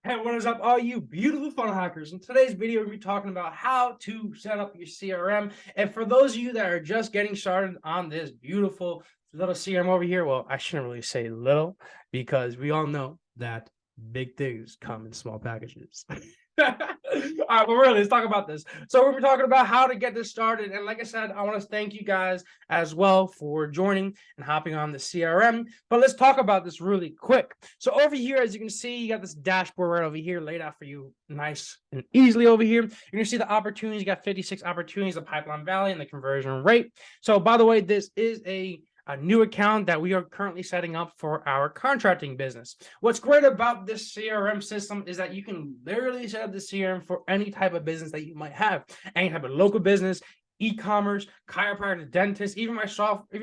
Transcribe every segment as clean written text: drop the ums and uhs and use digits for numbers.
Hey, what is up, all you beautiful funnel hackers? In today's video, we're going to be talking about how to set up your CRM. And for those of you that are just getting started on this beautiful little CRM over here, well, I shouldn't really say little because we all know that big things come in small packages. All right, but really, let's talk about this. So we're talking about how to get this started. And like I said, I want to thank you guys as well for joining and hopping on the CRM. But let's talk about this really quick. So over here, as you can see, you got this dashboard right over here laid out for you nice and easily over here. You're going to see the opportunities. You got 56 opportunities, the pipeline value, and the conversion rate. So by the way, this is a new account that we are currently setting up for our contracting business. What's great about this CRM system is that you can literally set up the CRM for any type of business that you might have, any type of local business, e-commerce, chiropractor, dentist, even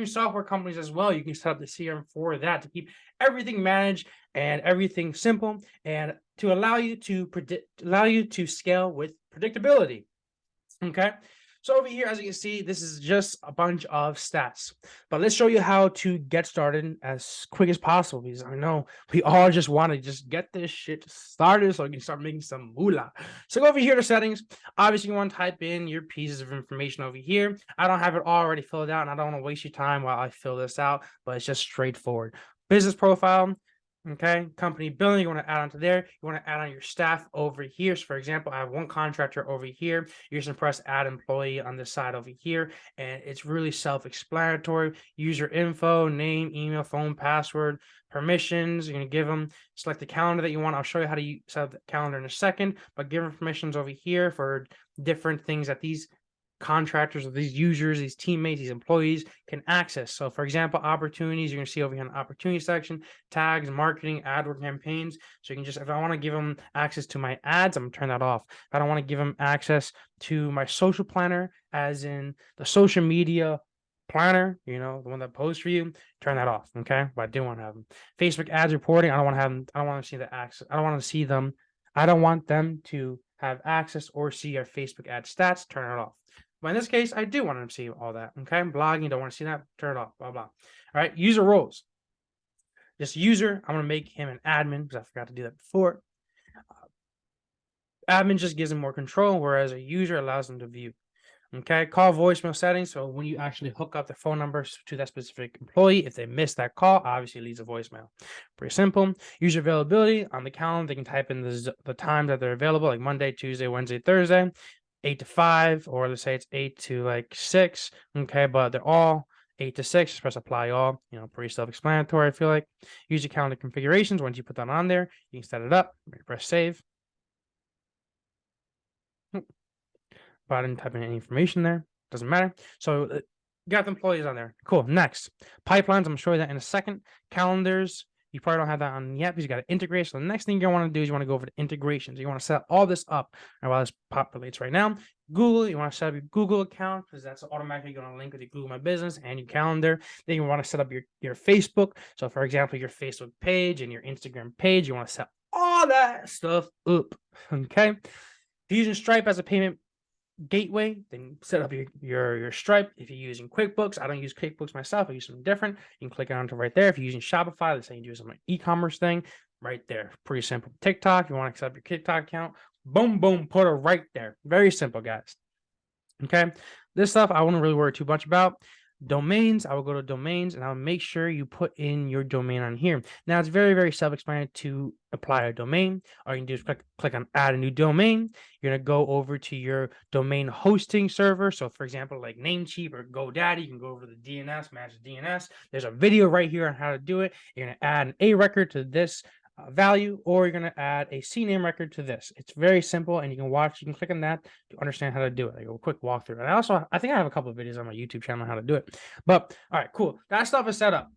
software companies as well. You can set up the CRM for that to keep everything managed and everything simple, and to allow you to scale with predictability. Okay. So over here, as you can see, this is just a bunch of stats, but let's show you how to get started as quick as possible, because I know we all just want to just get this shit started so we can start making some moolah. So go over here to settings. Obviously, you want to type in your pieces of information over here. I don't have it already filled out, and I don't want to waste your time while I fill this out, but it's just straightforward. Business profile. Okay, company billing, you want to add on to there. You want to add on your staff over here. So for example, I have one contractor over here. You just press add employee on this side over here, and it's really self-explanatory. User info, name, email, phone, password, permissions. You're going to give them, select the calendar that you want. I'll show you how to set up the calendar in a second, but give them permissions over here for different things that these contractors or these users, these teammates, these employees can access. So for example, opportunities, you're going to see over here in the opportunity section, tags, marketing, AdWords campaigns. So you can just, if I want to give them access to my ads, I'm going to turn that off. If I don't want to give them access to my social planner, as in the social media planner, the one that posts for you, turn that off. Okay. But I do want to have them. Facebook ads reporting, I don't want to have them, I don't want to see the access. I don't want to see them. I don't want them to have access or see our Facebook ad stats, turn it off. But in this case, I do want them to see all that. Okay, blogging, you don't want to see that, turn it off, blah, blah. All right, user roles. Just user, I'm going to make him an admin because I forgot to do that before. Admin just gives him more control, whereas a user allows them to view. Okay, call voicemail settings. So when you actually hook up the phone numbers to that specific employee, if they miss that call, obviously it leaves a voicemail. Pretty simple. User availability on the calendar, they can type in the times that they're available, like Monday, Tuesday, Wednesday, Thursday, 8 to 5, or let's say it's 8 to like 6. Okay, but they're all 8 to 6. Just press apply all. Pretty self-explanatory, I feel like. User calendar configurations. Once you put that on there, you can set it up. Press save. But I didn't type in any information there. Doesn't matter. So got the employees on there. Cool. Next, pipelines. I'm going to show you that in a second. Calendars. You probably don't have that on yet because you got to integrate. So the next thing you want to do is you want to go over to integrations. You want to set all this up. And while this populates right now, Google, you want to set up your Google account because that's automatically going to link with your Google My Business and your calendar. Then you want to set up your Facebook. So for example, your Facebook page and your Instagram page, you want to set all that stuff up. Okay. Using Stripe as a payment gateway, then set up your Stripe. If you're using QuickBooks, I don't use QuickBooks myself, I use something different. You can click on to right there. If you're using Shopify, let's say you do some e-commerce thing, right there. Pretty simple. TikTok, you want to set up your TikTok account, boom, boom, put it right there. Very simple, guys. Okay, this stuff I wouldn't really worry too much about. Domains, I will go to domains and I'll make sure you put in your domain on here. Now it's very, very self-explanatory to apply a domain. All you can do is click on add a new domain. You're going to go over to your domain hosting server. So for example, like Namecheap or GoDaddy, you can go over to the DNS, manage the DNS. There's a video right here on how to do it. You're going to add an A record to this value, or you're going to add a CNAME record to this. It's very simple, and you can click on that to understand how to do it. I go a quick walkthrough. And I think I have a couple of videos on my YouTube channel on how to do it. But all right, cool. That stuff is set up.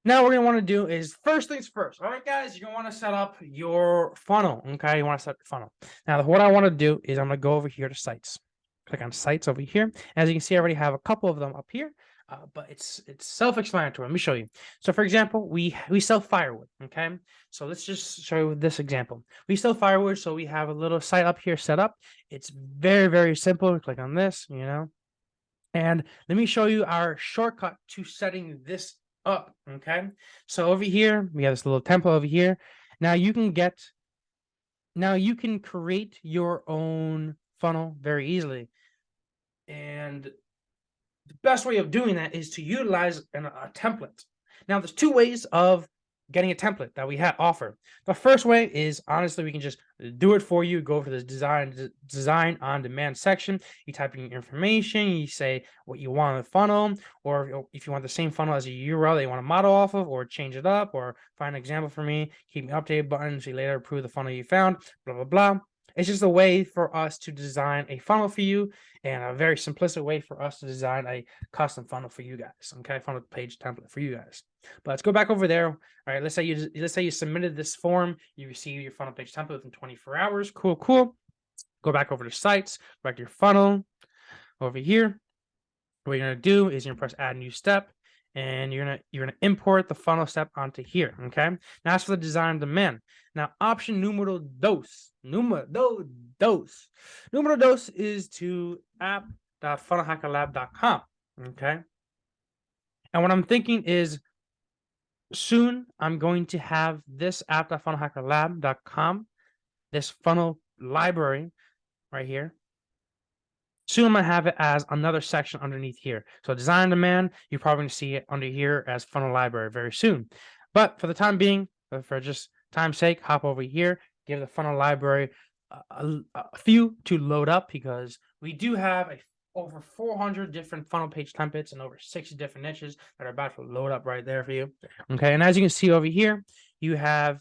Now what we're going to want to do is first things first. All right, guys, you're going to want to set up your funnel. Okay, you want to set up your funnel. Now what I want to do is I'm going to go over here to sites. Click on sites over here. As you can see, I already have a couple of them up here. But it's self-explanatory. Let me show you. So for example, we sell firewood. Okay, so let's just show you this example. We sell firewood, so we have a little site up here set up. It's very, very simple. Click on this, and let me show you our shortcut to setting this up. Okay, so over here we have this little template over here, Now you can create your own funnel very easily. And the best way of doing that is to utilize a template. Now, there's two ways of getting a template that we offer. The first way is, honestly, we can just do it for you. Go over to the design on demand section. You type in your information. You say what you want in the funnel, or if you want the same funnel as a URL that you want to model off of, or change it up, or find an example for me. Keep me updated button so you later approve the funnel you found. Blah blah blah. It's just a way for us to design a funnel for you, and a very simplistic way for us to design a custom funnel for you guys. Okay, funnel page template for you guys. But let's go back over there. All right, let's say you submitted this form, you receive your funnel page template within 24 hours. Cool. Go back over to sites, back to your funnel over here. What you're gonna do is you're gonna press add new step, and you're gonna import the funnel step onto here. Okay. Now as for the design on demand. Now option numero dos is to app.funnelhackerlab.com. Okay. And what I'm thinking is soon I'm going to have this app.funnelhackerlab.com, this funnel library right here. Soon I'm going to have it as another section underneath here. So design on demand, you're probably going to see it under here as funnel library very soon. But for the time being, for just time's sake, hop over here, give the funnel library a few to load up, because we do have over 400 different funnel page templates and over 60 different niches that are about to load up right there for you. Okay, and as you can see over here, you have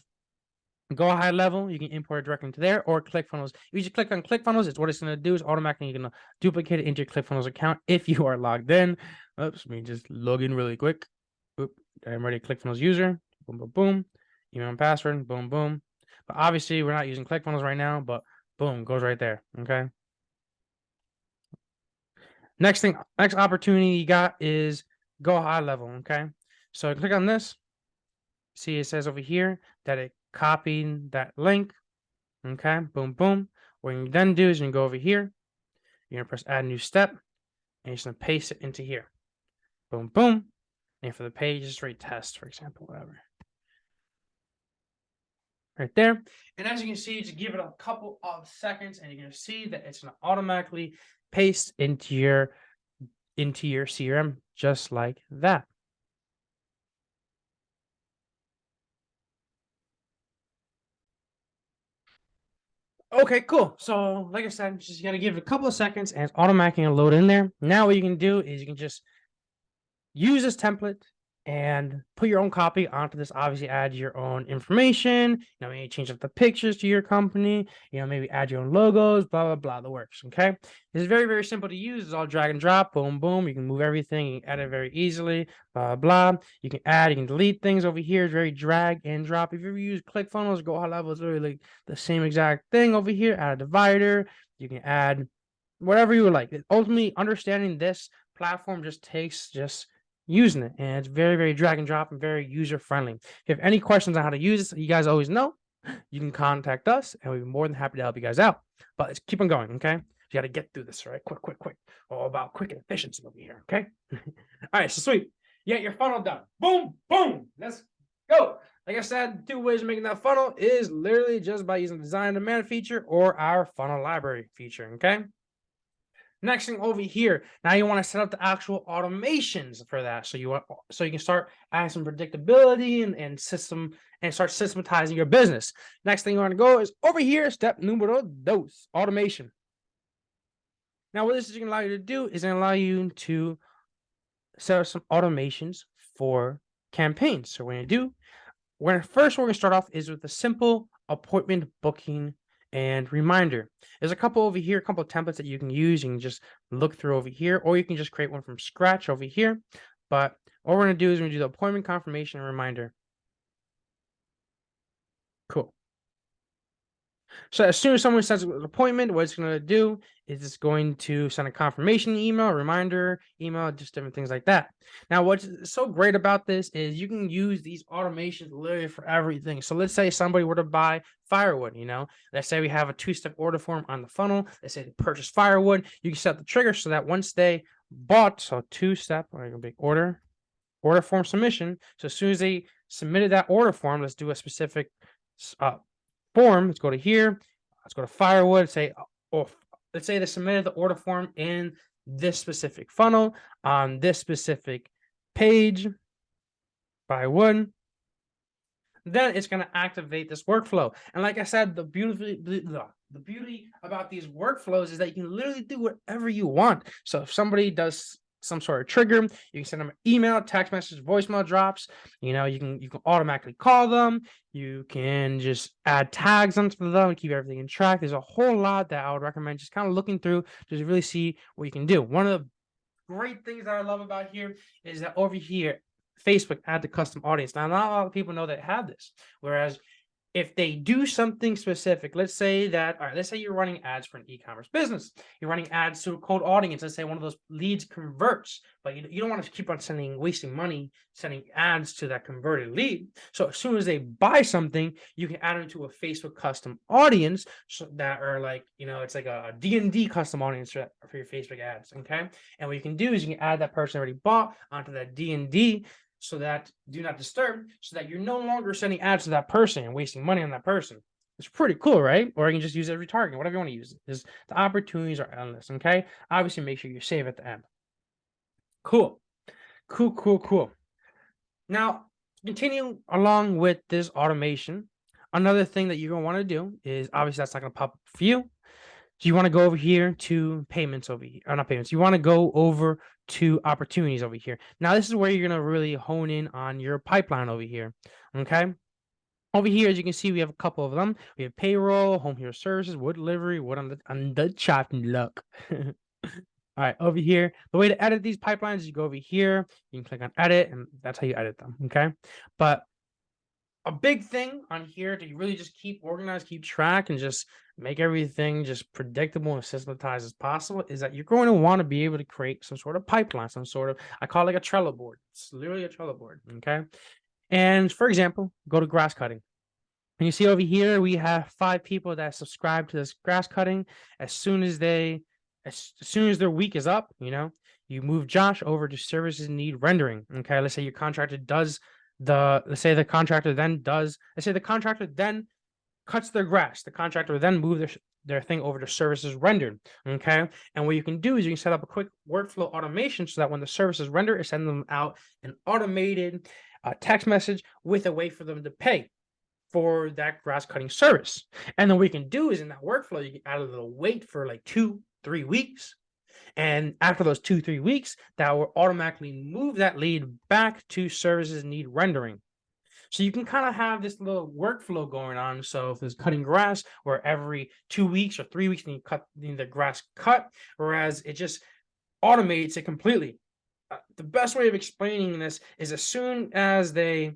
Go High Level. You can import it directly into there, or ClickFunnels. If you just click on ClickFunnels, it's what it's going to do is automatically you're going to duplicate it into your ClickFunnels account if you are logged in. Oops, let me just log in really quick. Oop, I'm already a ClickFunnels user. Boom, boom, boom. Email and password. Boom, boom. But obviously, we're not using ClickFunnels right now, but boom, goes right there. Okay. Next opportunity you got is Go High Level. Okay. So click on this. See, it says over here that it copied that link. Okay. Boom, boom. What you then do is you can go over here. You're going to press add new step, and you're just going to paste it into here. Boom, boom. And for the page, just write test, for example, whatever. Right there. And as you can see, just give it a couple of seconds, and you're going to see that it's going to automatically paste into your CRM just like that. Okay, cool. So like I said, just got to give it a couple of seconds, and it's automatically going to load in there. Now what you can do is you can just use this template and put your own copy onto this. Obviously, add your own information. Maybe change up the pictures to your company. Maybe add your own logos. Blah blah blah. The works. Okay, it's very very simple to use. It's all drag and drop. Boom boom. You can move everything. You can edit very easily. Blah blah. You can add. You can delete things over here. It's very drag and drop. If you ever use ClickFunnels, Go High Level is literally like the same exact thing over here. Add a divider. You can add whatever you would like. Ultimately, understanding this platform just takes using it, and it's very very drag and drop and very user friendly. If you have any questions on how to use this, you guys always know you can contact us, and we'd be more than happy to help you guys out. But let's keep on going. Okay, you got to get through this, right? Quick all about quick and efficiency over here. Okay. All right, so sweet. You got your funnel done. Boom boom, let's go. Like I said, two ways of making that funnel is literally just by using the design on demand feature or our funnel library feature. Okay. Next thing over here, now you want to set up the actual automations for that. So you can start adding some predictability and start systematizing your business. Next thing you want to go is over here, step numero dos, automation. Now what this is going to allow you to do is going to allow you to set up some automations for campaigns. So we're going to start off is with a simple appointment booking and reminder. There's a couple over here, a couple of templates that you can use. You can just look through over here, or you can just create one from scratch over here. But what we're going to do is we're going to do the appointment confirmation and reminder. Cool. So as soon as someone sets an appointment, what it's going to do is it's going to send a confirmation email, reminder email, just different things like that. Now, what's so great about this is you can use these automations literally for everything. So let's say somebody were to buy firewood, let's say we have a 2-step order form on the funnel. Let's say they purchase firewood. You can set the trigger so that once they bought, so 2-step, big order form submission. So as soon as they submitted that order form, let's do a specific form. Let's go to here. Let's go to firewood. Say, let's say they submitted the order form in this specific funnel on this specific page. Firewood. Then it's going to activate this workflow. And like I said, the beauty about these workflows is that you can literally do whatever you want. So if somebody does some sort of trigger, you can send them an email, text message, voicemail drops. You can automatically call them. You can just add tags onto them and keep everything in track. There's a whole lot that I would recommend just kind of looking through to really see what you can do. One of the great things that I love about here is that over here, Facebook add the custom audience. Now, not a lot of people know they have this. Whereas if they do something specific, let's say you're running ads for an e-commerce business. You're running ads to a cold audience. Let's say one of those leads converts, but you don't want to keep on wasting money sending ads to that converted lead. So as soon as they buy something, you can add them to a Facebook custom audience that are it's like a D&D custom audience for your Facebook ads, okay? And what you can do is you can add that person already bought onto that D&D, so that do not disturb, so that you're no longer sending ads to that person and wasting money on that person. It's pretty cool, right? Or you can just use it as retargeting, whatever you want to use it. The opportunities are endless, okay? Obviously, make sure you save at the end. Cool. Now, continue along with this automation. Another thing that you're going to want to do is, obviously, that's not going to pop up for you. So you want to go over here to payments over here, or not payments. You want to go over to opportunities over here. Now, this is where you're going to really hone in on your pipeline over here. Okay. Over here, as you can see, we have a couple of them. We have payroll, home hero services, wood delivery, wood on the chopping luck. All right, over here, the way to edit these pipelines is you go over here, you can click on edit, and that's how you edit them. Okay. But a big thing on here to really just keep organized, keep track, and just make everything just predictable and systematized as possible is that you're going to want to be able to create some sort of pipeline, some sort of, I call it like a Trello board. It's literally a Trello board, okay? And for example, go to grass cutting. And you see over here, we have 5 people that subscribe to this grass cutting. As soon as their week is up, you move Josh over to services need rendering, okay? Let's say your contractor does let's say the contractor then cuts their grass. The contractor then move their thing over to services rendered. Okay. And what you can do is you can set up a quick workflow automation so that when the services render, it sends them out an automated text message with a way for them to pay for that grass cutting service. And then what you can do is in that workflow, you can add a little wait for like 2-3 weeks. And after those 2-3 weeks, that will automatically move that lead back to services need rendering. So you can kind of have this little workflow going on. So if there's cutting grass, where every 2 weeks or 3 weeks, you need the grass cut, whereas it just automates it completely. The best way of explaining this is as soon as the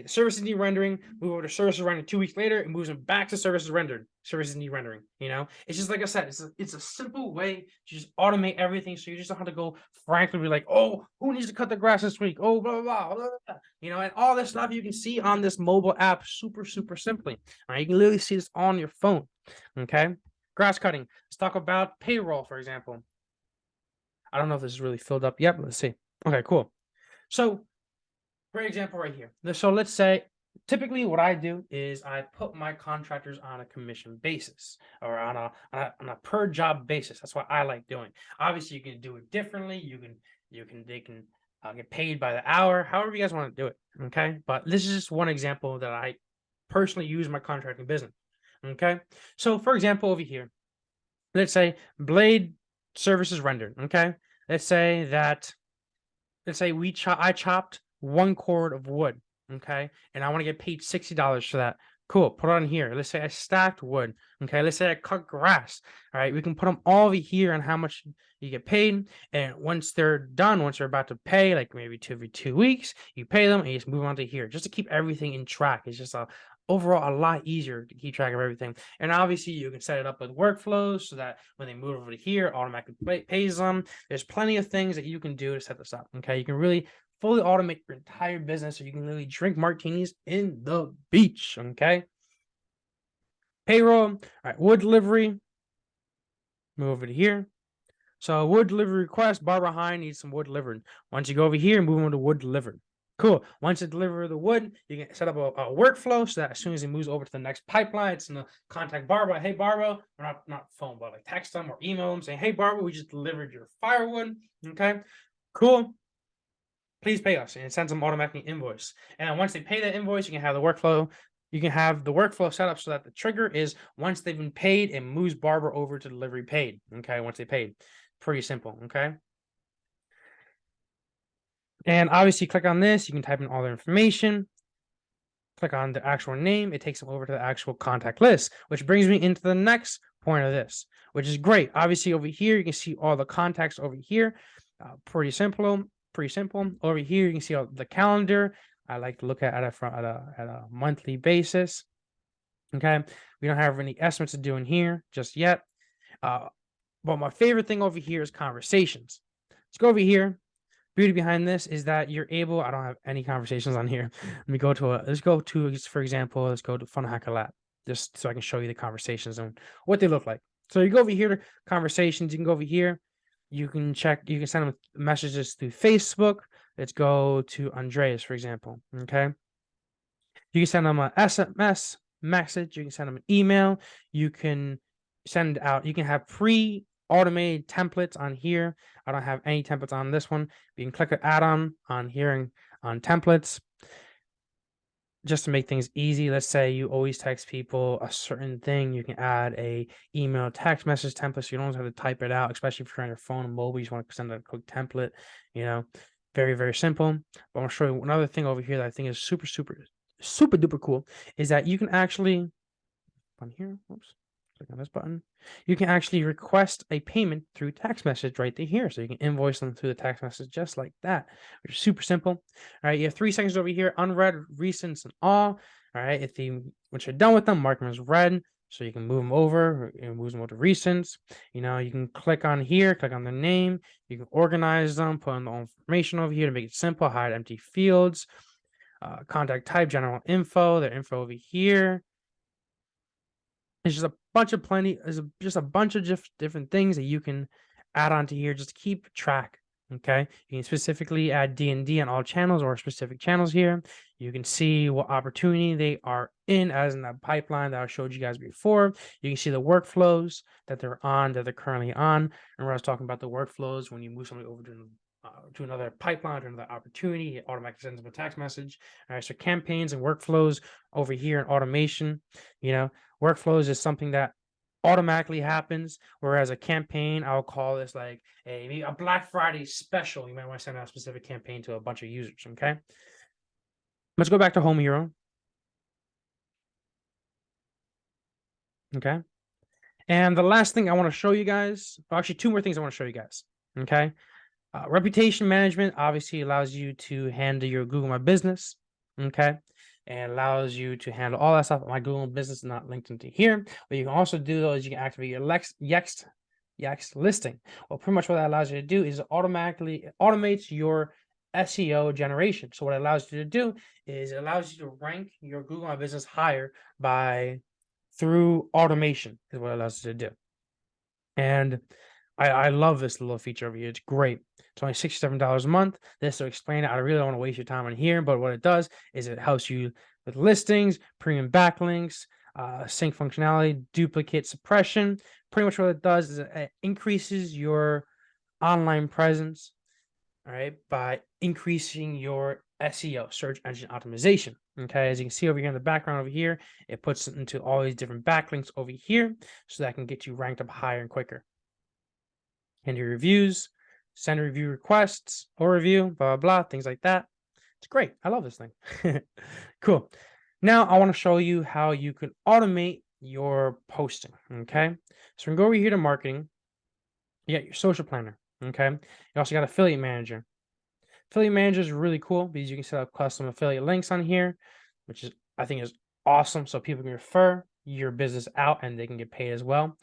services need rendering, move over to services rendering 2 weeks later, it moves them back to services rendered. Services need rendering. It's just like I said, it's a simple way to just automate everything. So you just don't have to go frankly be like, oh, who needs to cut the grass this week? Oh, blah, blah, blah, blah, blah. And all this stuff you can see on this mobile app super simply. All right, you can literally see this on your phone. Okay, grass cutting. Let's talk about payroll, for example. I don't know if this is really filled up yet, but let's see. Okay, cool. So great example right here. So let's say, typically what I do is I put my contractors on a commission basis or on a per job basis. That's what I like doing. Obviously, you can do it differently. They can get paid by the hour, however you guys want to do it. Okay, but this is just one example that I personally use in my contracting business. Okay, so for example, over here, let's say blade services rendered. Okay, let's say I chopped 1 cord of wood, okay, and I want to get paid $60 for that. Cool, put it on here. Let's say I stacked wood, okay. Let's say I cut grass. All right, we can put them all over here on how much you get paid, and once they're done, once they're about to pay, like maybe every 2 weeks, you pay them and you just move on to here, just to keep everything in track. It's just overall a lot easier to keep track of everything. And obviously you can set it up with workflows so that when they move over to here, automatically pays them. There's plenty of things that you can do to set this up. Okay, you can really fully automate your entire business so you can literally drink martinis in the beach. Okay, payroll. All right, wood delivery. Move over to here. So wood delivery request, Barbara Hine needs some wood delivered. Once you go over here, move on to wood delivered. Cool. Once you deliver the wood, you can set up a workflow so that as soon as it moves over to the next pipeline, it's gonna contact Barbara. Hey Barbara, or not phone, but like text them or email them saying, "Hey Barbara, we just delivered your firewood." Okay, cool. Please pay us, and it sends them automatically invoice. And then once they pay that invoice, you can have the workflow. You can have the workflow set up so that the trigger is once they've been paid, it moves Barbara over to delivery paid. Okay, once they paid, pretty simple. Okay. And obviously, click on this. You can type in all their information. Click on the actual name. It takes them over to the actual contact list, which brings me into the next point of this, which is great. Obviously, over here, you can see all the contacts over here. Pretty simple. Pretty simple. Over here, you can see all the calendar. I like to look at a monthly basis. Okay. We don't have any estimates to do in here just yet. But my favorite thing over here is conversations. Let's go over here. Beauty behind this is that you're able, I don't have any conversations on here. Let me go to let's go to, for example, let's go to Fun Hacker Lab, just so I can show you the conversations and what they look like. So you go over here to conversations, you can go over here, you can send them messages through Facebook. Let's go to Andreas, for example, okay? You can send them a SMS message, you can send them an email, you can send out, you can have automated templates on here. I don't have any templates on this one. You can click an add-on on here and on templates just to make things easy. Let's say you always text people a certain thing. You can add a email text message template so you don't have to type it out, especially if you're on your phone and mobile. You just want to send a quick template, you know, very, very simple. But I'm going to show you another thing over here that I think is super, super, super duper cool is that you can actually on here. Oops. Click on this button. You can actually request a payment through text message right here. So you can invoice them through the text message just like that, which is super simple. All right, you have 3 seconds over here, unread, recents, and all. All right, once you're done with them, mark them as read. So you can move them over, move them over to recents. You know, you can click on here, click on their name. You can organize them, put in the information over here to make it simple, hide empty fields. Contact type, general info, their info over here. It's just a bunch of just a bunch of different things that you can add onto here just to keep track. Okay, you can specifically add D&D on all channels or specific channels here. You can see what opportunity they are in, as in that pipeline that I showed you guys before. You can see the workflows that they're on, that they're currently on. And I was talking about the workflows when you move somebody over to another pipeline, to another opportunity, it automatically sends them a text message. All right, so campaigns and workflows over here in automation, you know, workflows is something that automatically happens, whereas a campaign, I'll call this like maybe a Black Friday special. You might want to send out a specific campaign to a bunch of users. Okay, let's go back to Home Hero. Okay, and the last thing I want to show you guys, well, actually 2 more things I want to show you guys. Okay, reputation management obviously allows you to handle your Google My Business. Okay, and allows you to handle all that stuff. My Google Business is not linked into here. But you can also do though is you can activate your Yext listing. Well, pretty much what that allows you to do is automatically automates your SEO generation. So what it allows you to do is it allows you to rank your Google My Business higher through automation is what it allows you to do. And I love this little feature over here. It's great. It's only $67 a month. This to explain it, I really don't want to waste your time on here, but what it does is it helps you with listings, premium backlinks, sync functionality, duplicate suppression. Pretty much what it does is it increases your online presence, all right, by increasing your SEO, search engine optimization. Okay, as you can see over here in the background over here, it puts it into all these different backlinks over here so that can get you ranked up higher and quicker. And your reviews, send review requests or review, blah, blah, blah, things like that. It's great. I love this thing. Cool. Now I want to show you how you can automate your posting. Okay. So we can go over here to marketing. You got your social planner. Okay. You also got affiliate manager. Affiliate manager is really cool because you can set up custom affiliate links on here, which is, I think, is awesome. So people can refer your business out and they can get paid as well.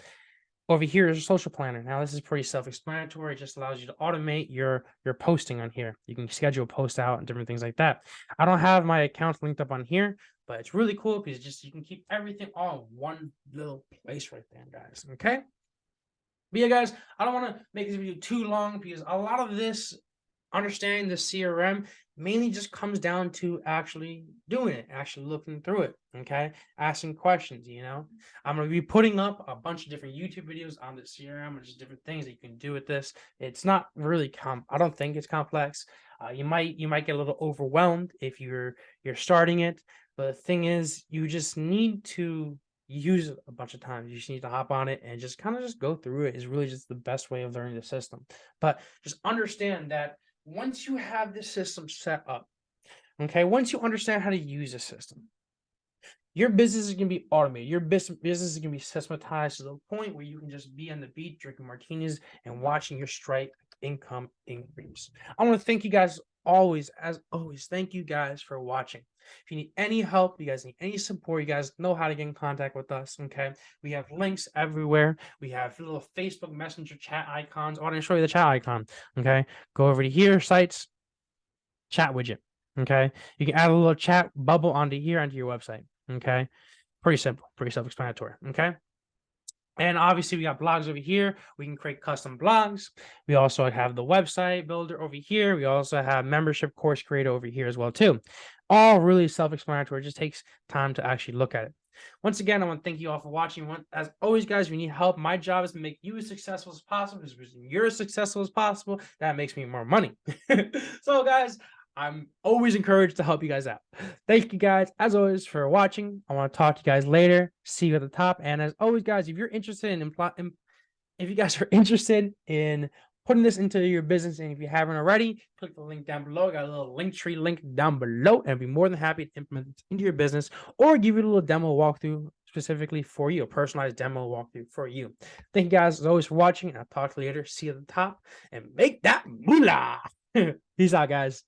Over here is a social planner. Now this is pretty self-explanatory. It just allows you to automate your posting on here. You can schedule posts out and different things like that. I don't have my accounts linked up on here, but it's really cool because you can keep everything all in one little place right there, guys. Okay. But yeah, guys, I don't want to make this video too long because a lot of this understanding the CRM mainly just comes down to actually doing it, actually looking through it. Okay. Asking questions, I'm going to be putting up a bunch of different YouTube videos on the CRM and just different things that you can do with this. It's not really I don't think it's complex. You might get a little overwhelmed if you're starting it, but the thing is, you just need to use it a bunch of times. You just need to hop on it and just kind of just go through it is really just the best way of learning the system. But just understand that once you have this system set up, okay, once you understand how to use the system, your business is going to be automated. Your business is going to be systematized to the point where you can just be on the beach drinking martinis and watching your Stripe income increase. I want to thank you guys as always. Thank you guys for watching. If you need any help, you guys need any support, you guys know how to get in contact with us. Okay. We have links everywhere. We have little Facebook Messenger chat icons. I want to show you the chat icon. Okay. Go over to here, sites, chat widget. Okay. You can add a little chat bubble onto your website. Okay. Pretty simple, pretty self-explanatory. Okay. And obviously, we got blogs over here. We can create custom blogs. We also have the website builder over here. We also have membership course creator over here as well, too. All really self-explanatory. It just takes time to actually look at it. Once again, I want to thank you all for watching. As always, guys, if you need help, my job is to make you as successful as possible. Because you're as successful as possible, that makes me more money. So, guys, I'm always encouraged to help you guys out. Thank you guys, as always, for watching. I want to talk to you guys later. See you at the top. And as always, guys, if you're interested if you guys are interested in putting this into your business, and if you haven't already, click the link down below. I got a little Linktree link down below, and I'd be more than happy to implement it into your business or give you a little demo walkthrough specifically for you, a personalized demo walkthrough for you. Thank you guys, as always, for watching. I'll talk to you later. See you at the top, and make that moolah. Peace out, guys.